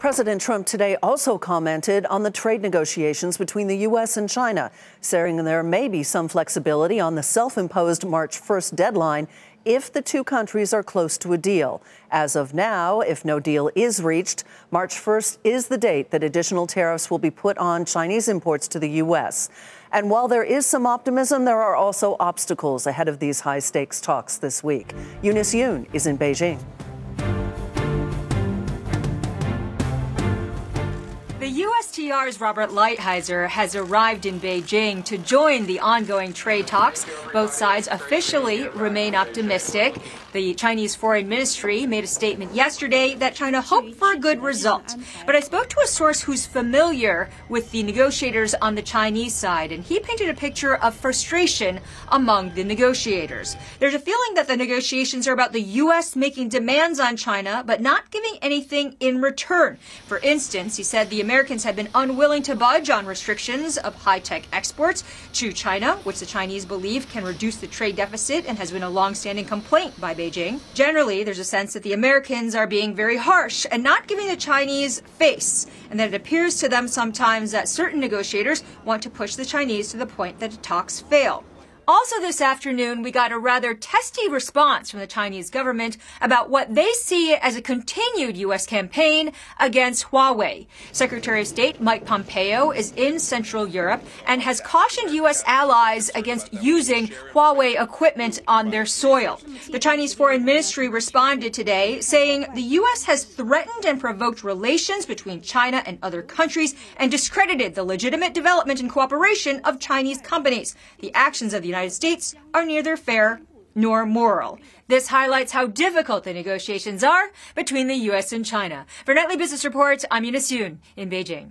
President Trump today also commented on the trade negotiations between the U.S. and China, saying there may be some flexibility on the self-imposed March 1st deadline if the two countries are close to a deal. As of now, if no deal is reached, March 1st is the date that additional tariffs will be put on Chinese imports to the U.S. And while there is some optimism, there are also obstacles ahead of these high-stakes talks this week. Eunice Yoon is in Beijing. The USTR's Robert Lighthizer has arrived in Beijing to join the ongoing trade talks. Both sides officially remain optimistic. The Chinese Foreign Ministry made a statement yesterday that China hoped for a good result. But I spoke to a source who's familiar with the negotiators on the Chinese side, and he painted a picture of frustration among the negotiators. There's a feeling that the negotiations are about the U.S. making demands on China, but not giving anything in return. For instance, he said the Americans have been unwilling to budge on restrictions of high-tech exports to China, which the Chinese believe can reduce the trade deficit and has been a long-standing complaint by Beijing. Generally, there's a sense that the Americans are being very harsh and not giving the Chinese face, and that it appears to them sometimes that certain negotiators want to push the Chinese to the point that the talks fail. Also this afternoon, we got a rather testy response from the Chinese government about what they see as a continued U.S. campaign against Huawei. Secretary of State Mike Pompeo is in Central Europe and has cautioned U.S. allies against using Huawei equipment on their soil. The Chinese Foreign Ministry responded today, saying the U.S. has threatened and provoked relations between China and other countries and discredited the legitimate development and cooperation of Chinese companies. The actions of the United States are neither fair nor moral. This highlights how difficult the negotiations are between the U.S. and China. For Nightly Business Report, I'm Eunice Yoon in Beijing.